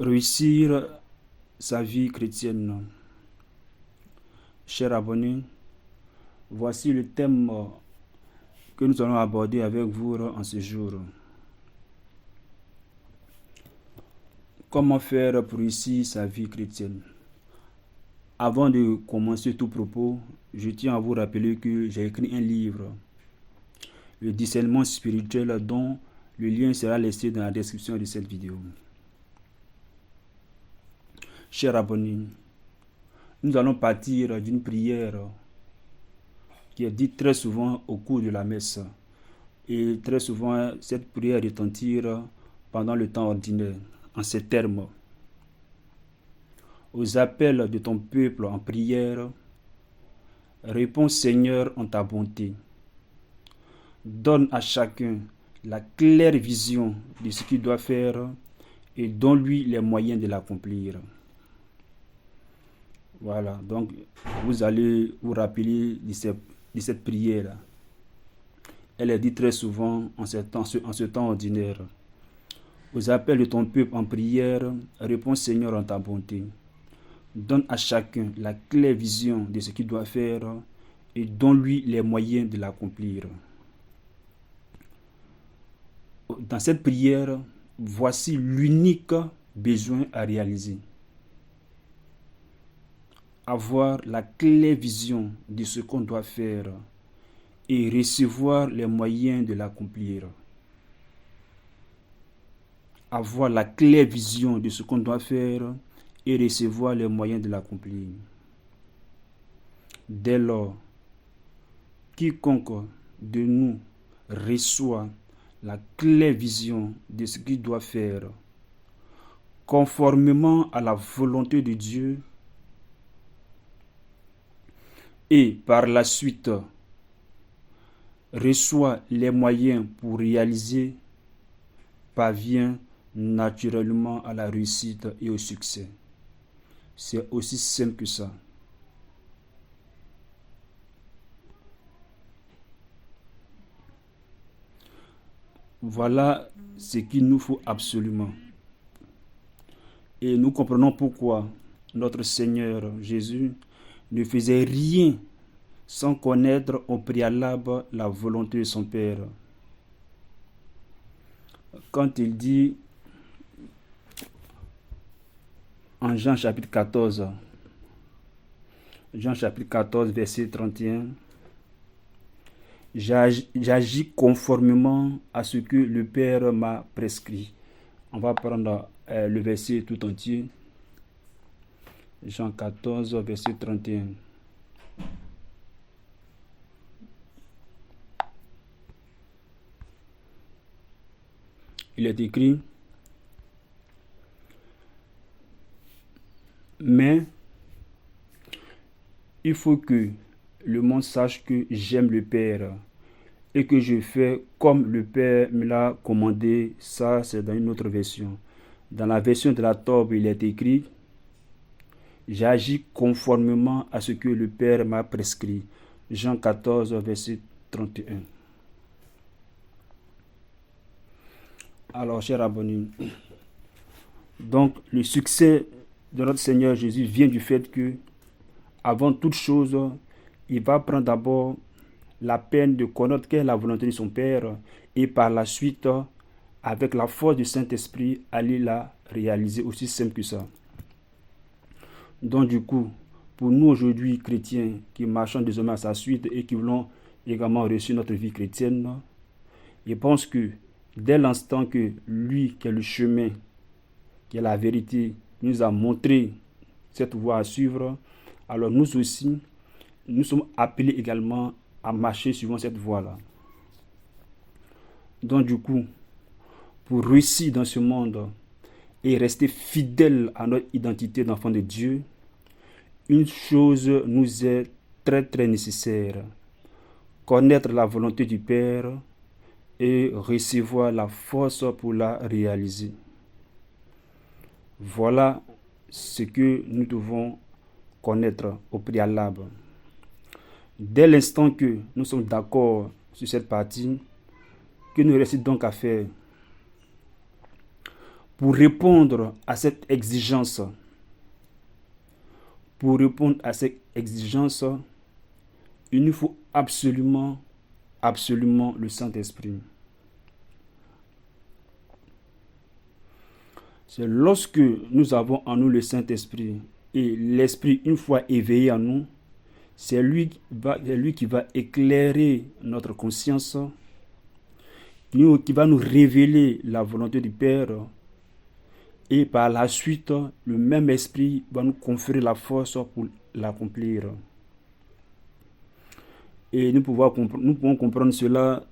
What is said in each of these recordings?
Réussir sa vie chrétienne. Chers abonnés, voici le thème que nous allons aborder avec vous en ce jour. Comment faire pour réussir sa vie chrétienne? Avant de commencer tout propos, je tiens à vous rappeler que j'ai écrit un livre, Le discernement spirituel, dont le lien sera laissé dans la description de cette vidéo. Chers abonnés, nous allons partir d'une prière qui est dite très souvent au cours de la messe. Et très souvent, cette prière retentir pendant le temps ordinaire, en ces termes. Aux appels de ton peuple en prière, réponds Seigneur en ta bonté. Donne à chacun la claire vision de ce qu'il doit faire et donne-lui les moyens de l'accomplir. Voilà, donc vous allez vous rappeler de cette prière. Elle est dite très souvent en ce temps ordinaire. Aux appels de ton peuple en prière, réponds Seigneur en ta bonté. Donne à chacun la claire vision de ce qu'il doit faire et donne-lui les moyens de l'accomplir. Dans cette prière, voici l'unique besoin à réaliser. Avoir la claire vision de ce qu'on doit faire et recevoir les moyens de l'accomplir. Avoir la claire vision de ce qu'on doit faire et recevoir les moyens de l'accomplir. Dès lors, quiconque de nous reçoit la claire vision de ce qu'il doit faire, conformément à la volonté de Dieu, et par la suite reçoit les moyens pour réaliser, parvient naturellement à la réussite et au succès. C'est aussi simple que ça. Voilà ce qu'il nous faut absolument. Et nous comprenons pourquoi notre Seigneur Jésus ne faisait rien sans connaître au préalable la volonté de son Père. Quand il dit en Jean chapitre 14, verset 31, j'agis conformément à ce que le Père m'a prescrit. On va prendre le verset tout entier. Jean 14, verset 31. Il est écrit: mais il faut que le monde sache que j'aime le Père et que je fais comme le Père me l'a commandé. Ça, c'est dans une autre version. Dans la version de la Torah, il est écrit: j'agis conformément à ce que le Père m'a prescrit. Jean 14, verset 31. Alors, chers abonnés, donc le succès de notre Seigneur Jésus vient du fait que, avant toute chose, il va prendre d'abord la peine de connaître quelle est la volonté de son Père et par la suite, avec la force du Saint-Esprit, aller la réaliser. Aussi simple que ça. Donc du coup, pour nous aujourd'hui chrétiens qui marchons désormais à sa suite et qui voulons également réussir notre vie chrétienne, je pense que dès l'instant que lui, qui est le chemin, qui est la vérité, nous a montré cette voie à suivre, alors nous aussi, nous sommes appelés également à marcher suivant cette voie-là. Donc du coup, pour réussir dans ce monde et rester fidèle à notre identité d'enfant de Dieu, une chose nous est très très nécessaire: connaître la volonté du Père et recevoir la force pour la réaliser. Voilà ce que nous devons connaître au préalable. Dès l'instant que nous sommes d'accord sur cette partie, que nous reste donc à faire? Pour répondre à cette exigence, il nous faut absolument le Saint-Esprit. C'est lorsque nous avons en nous le Saint-Esprit et l'Esprit, une fois éveillé en nous, c'est lui qui va éclairer notre conscience, qui va nous révéler la volonté du Père, et par la suite, le même Esprit va nous conférer la force pour l'accomplir. Et nous pouvons comprendre cela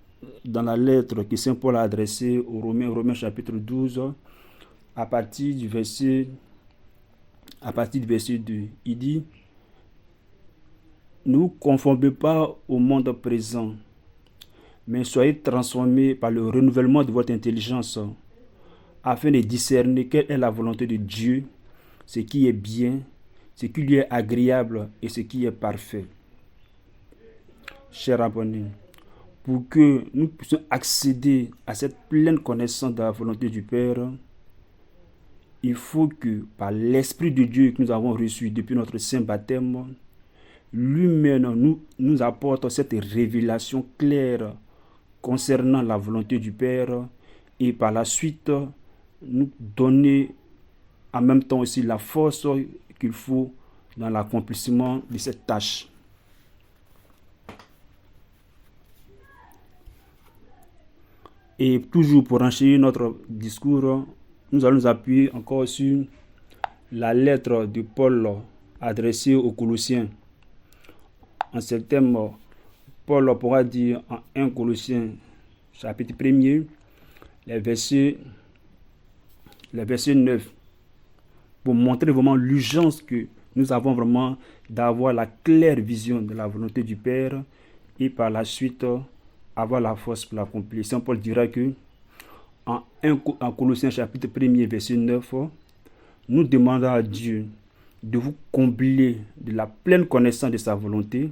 dans la lettre que Saint Paul a adressée aux Romains chapitre 12, à partir du verset 2. Il dit: ne vous conformez pas au monde présent, mais soyez transformés par le renouvellement de votre intelligence, afin de discerner quelle est la volonté de Dieu, ce qui est bien, ce qui lui est agréable et ce qui est parfait. Chers abonnés, pour que nous puissions accéder à cette pleine connaissance de la volonté du Père, il faut que par l'Esprit de Dieu que nous avons reçu depuis notre saint baptême, lui-même nous apporte cette révélation claire concernant la volonté du Père et par la suite nous donner en même temps aussi la force qu'il faut dans l'accomplissement de cette tâche. Et toujours pour enchaîner notre discours, nous allons nous appuyer encore sur la lettre de Paul adressée aux Colossiens. En ce thème, Paul pourra dire en 1 Colossiens chapitre 1er, les versets 9, pour montrer vraiment l'urgence que nous avons vraiment d'avoir la claire vision de la volonté du Père et par la suite avoir la force pour l'accomplir. Saint Paul dira que en Colossiens chapitre 1er verset 9, nous demandons à Dieu de vous combler de la pleine connaissance de sa volonté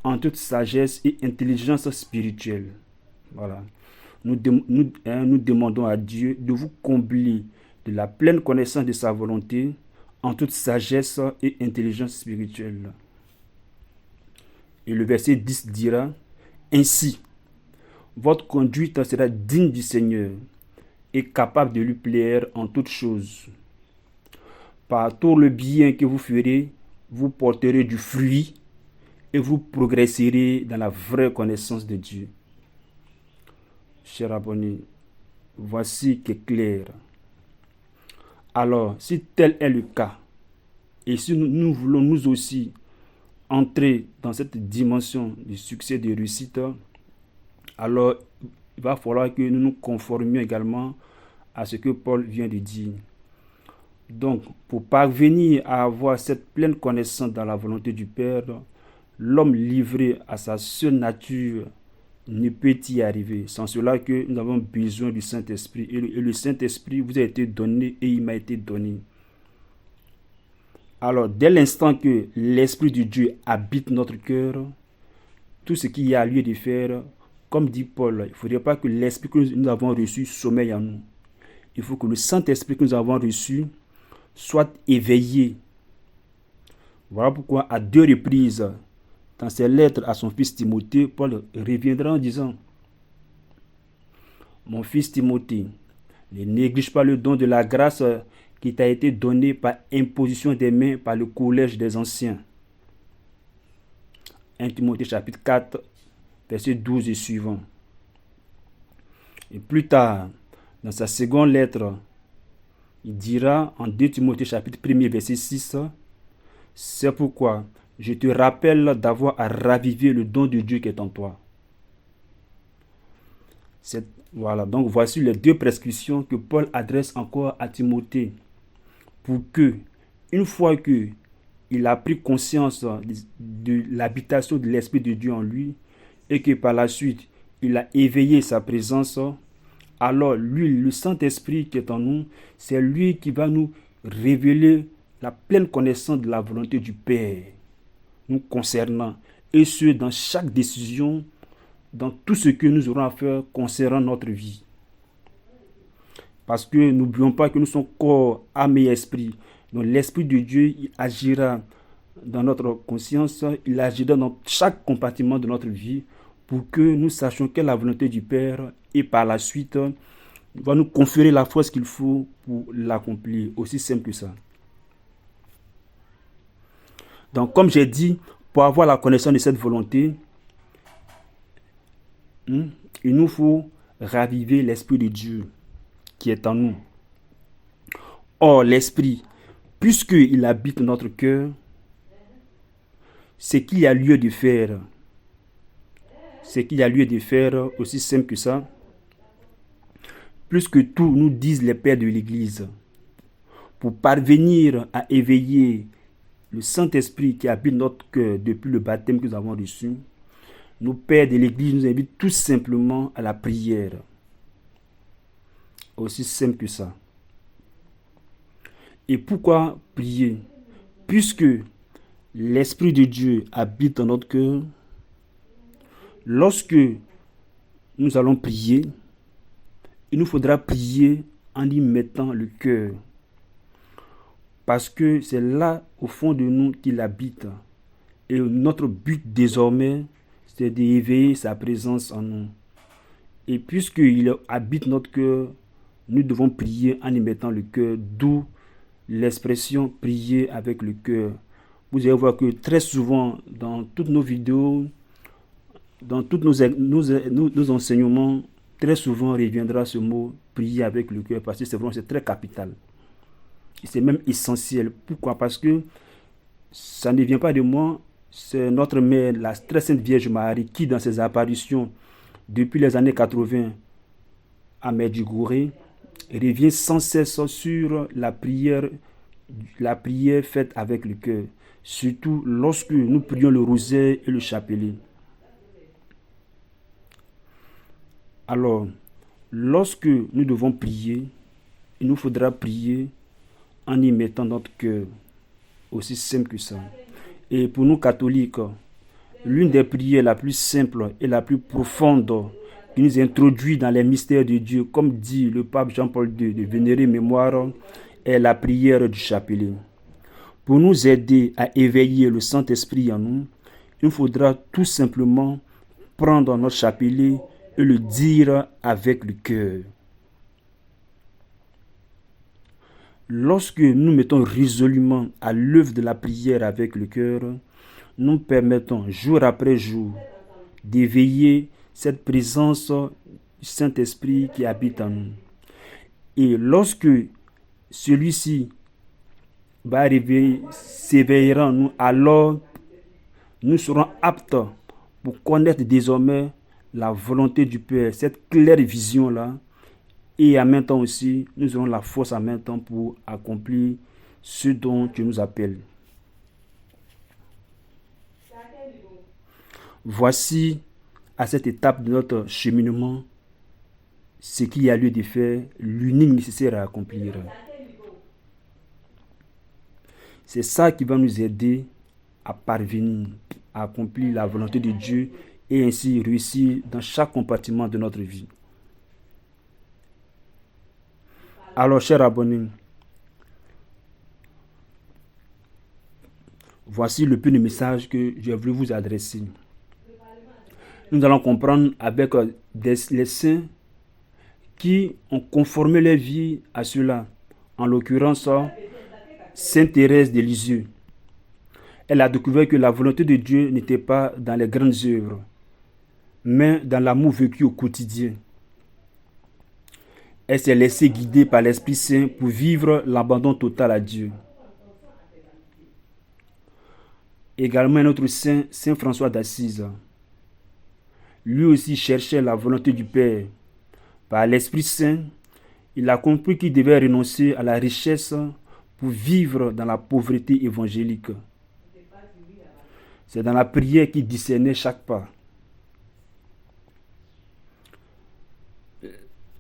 en toute sagesse et intelligence spirituelle. Voilà. Nous demandons à Dieu de vous combler de la pleine connaissance de sa volonté en toute sagesse et intelligence spirituelle. Et le verset 10 dira: ainsi, votre conduite sera digne du Seigneur et capable de lui plaire en toutes choses. Par tout le bien que vous ferez, vous porterez du fruit et vous progresserez dans la vraie connaissance de Dieu. Chers abonnés, voici qui est clair. Alors, si tel est le cas, et si nous voulons nous aussi entrer dans cette dimension du succès, de réussite, alors il va falloir que nous nous conformions également à ce que Paul vient de dire. Donc, pour parvenir à avoir cette pleine connaissance dans la volonté du Père, l'homme livré à sa seule nature ne peut y arriver. Sans cela que nous avons besoin du Saint-Esprit. Et le Saint-Esprit vous a été donné et il m'a été donné. Alors, dès l'instant que l'Esprit de Dieu habite notre cœur, tout ce qu'il y a lieu de faire, comme dit Paul, il ne faudrait pas que l'Esprit que nous avons reçu sommeille en nous. Il faut que le Saint-Esprit que nous avons reçu soit éveillé. Voilà pourquoi à 2 reprises, dans ses lettres à son fils Timothée, Paul reviendra en disant: mon fils Timothée, ne néglige pas le don de la grâce qui t'a été donné par imposition des mains par le collège des anciens. 1 Timothée chapitre 4, verset 12 et suivant. Et plus tard, dans sa seconde lettre, il dira en 2 Timothée chapitre 1 verset 6, c'est pourquoi je te rappelle d'avoir à raviver le don de Dieu qui est en toi. Voilà, donc voici les 2 prescriptions que Paul adresse encore à Timothée pour que, une fois que il a pris conscience de l'habitation de l'Esprit de Dieu en lui et que par la suite il a éveillé sa présence, alors lui, le Saint-Esprit qui est en nous, c'est lui qui va nous révéler la pleine connaissance de la volonté du Père nous concernant, et ce dans chaque décision, dans tout ce que nous aurons à faire concernant notre vie. Parce que n'oublions pas que nous sommes corps, âme et esprit. Donc l'Esprit de Dieu il agira dans notre conscience, il agira dans chaque compartiment de notre vie pour que nous sachions quelle est la volonté du Père et par la suite, il va nous conférer la force qu'il faut pour l'accomplir. Aussi simple que ça. Donc comme j'ai dit, pour avoir la connaissance de cette volonté, il nous faut raviver l'Esprit de Dieu qui est en nous. Or, l'Esprit, puisqu'il habite notre cœur, ce qu'il y a lieu de faire, aussi simple que ça, plus que tout nous disent les pères de l'Église, pour parvenir à éveiller le Saint-Esprit qui habite notre cœur depuis le baptême que nous avons reçu, nos pères de l'Église nous invitent tout simplement à la prière. Aussi simple que ça. Et pourquoi prier? Puisque l'Esprit de Dieu habite dans notre cœur, lorsque nous allons prier, il nous faudra prier en y mettant le cœur. Parce que c'est là, au fond de nous, qu'il habite. Et notre but désormais, c'est d'éveiller sa présence en nous. Et puisqu'il habite notre cœur, nous devons prier en y mettant le cœur, d'où l'expression prier avec le cœur. Vous allez voir que très souvent, dans toutes nos vidéos, dans tous nos enseignements, très souvent reviendra ce mot prier avec le cœur, parce que c'est très capital. Et c'est même essentiel. Pourquoi? Parce que ça ne vient pas de moi, c'est notre mère, la très sainte Vierge Marie, qui dans ses apparitions, depuis les années 80 à Medjugorje, revient sans cesse sur la prière faite avec le cœur, surtout lorsque nous prions le rosaire et le chapelet. Alors, lorsque nous devons prier, il nous faudra prier en y mettant notre cœur, aussi simple que ça. Et pour nous catholiques, l'une des prières la plus simple et la plus profonde qui nous introduit dans les mystères de Dieu, comme dit le pape Jean-Paul II de vénérée mémoire, est la prière du chapelet. Pour nous aider à éveiller le Saint-Esprit en nous, il faudra tout simplement prendre notre chapelet et le dire avec le cœur. Lorsque nous mettons résolument à l'œuvre de la prière avec le cœur, nous permettons jour après jour d'éveiller cette présence du Saint-Esprit qui habite en nous. Et lorsque celui-ci va arriver, s'éveillera en nous, alors nous serons aptes pour connaître désormais la volonté du Père, cette claire vision-là. Et en même temps aussi, nous aurons la force en même temps pour accomplir ce dont tu nous appelles. Voici, à cette étape de notre cheminement, ce qu'il y a lieu de faire, l'unique nécessaire à accomplir. C'est ça qui va nous aider à parvenir, à accomplir la volonté de Dieu et ainsi réussir dans chaque compartiment de notre vie. Alors, chers abonnés, voici le peu de message que je voulais vous adresser. Nous allons comprendre avec les saints qui ont conformé leur vie à cela. En l'occurrence, Sainte Thérèse de Lisieux. Elle a découvert que la volonté de Dieu n'était pas dans les grandes œuvres, mais dans l'amour vécu au quotidien. Elle s'est laissée guider par l'Esprit Saint pour vivre l'abandon total à Dieu. Également un autre saint, Saint François d'Assise. Lui aussi cherchait la volonté du Père. Par l'Esprit Saint, il a compris qu'il devait renoncer à la richesse pour vivre dans la pauvreté évangélique. C'est dans la prière qu'il discernait chaque pas.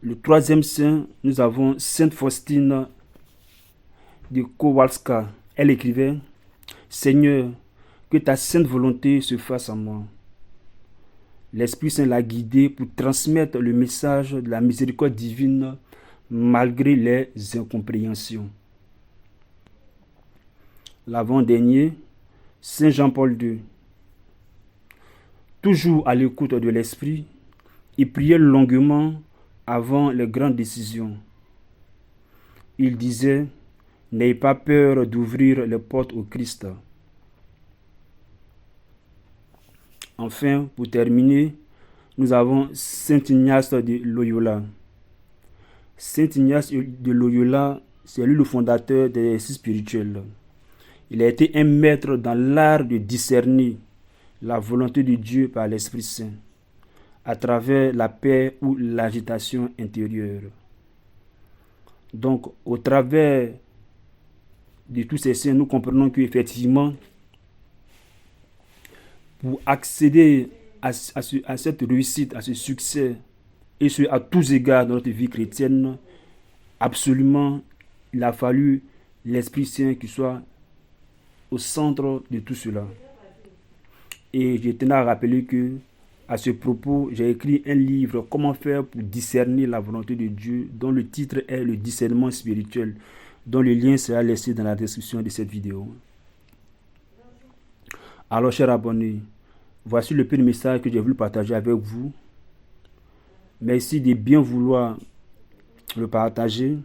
Le troisième saint, nous avons Sainte Faustine de Kowalska. Elle écrivait « Seigneur, que ta sainte volonté se fasse en moi. » L'Esprit Saint l'a guidée pour transmettre le message de la miséricorde divine malgré les incompréhensions. L'avant-dernier, Saint Jean-Paul II. Toujours à l'écoute de l'Esprit, il priait longuement avant les grandes décisions. Il disait, n'ayez pas peur d'ouvrir les portes au Christ. Enfin, pour terminer, nous avons Saint Ignace de Loyola. Saint Ignace de Loyola, c'est lui le fondateur des exercices spirituels. Il a été un maître dans l'art de discerner la volonté de Dieu par l'Esprit Saint, à travers la paix ou l'agitation intérieure. Donc, au travers de tous ces saints, nous comprenons qu'effectivement, pour accéder à cette réussite, à ce succès, et ce à tous égards dans notre vie chrétienne, absolument, il a fallu l'Esprit Saint qui soit au centre de tout cela. Et je tenais à rappeler que, à ce propos, j'ai écrit un livre, Comment faire pour discerner la volonté de Dieu, dont le titre est Le discernement spirituel, dont le lien sera laissé dans la description de cette vidéo. Alors, chers abonnés, voici le peu de message que j'ai voulu partager avec vous. Merci de bien vouloir le partager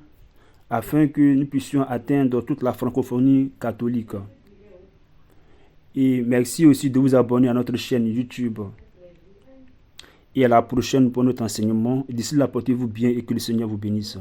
afin que nous puissions atteindre toute la francophonie catholique. Et merci aussi de vous abonner à notre chaîne YouTube. Et à la prochaine pour notre enseignement. D'ici là, portez-vous bien et que le Seigneur vous bénisse.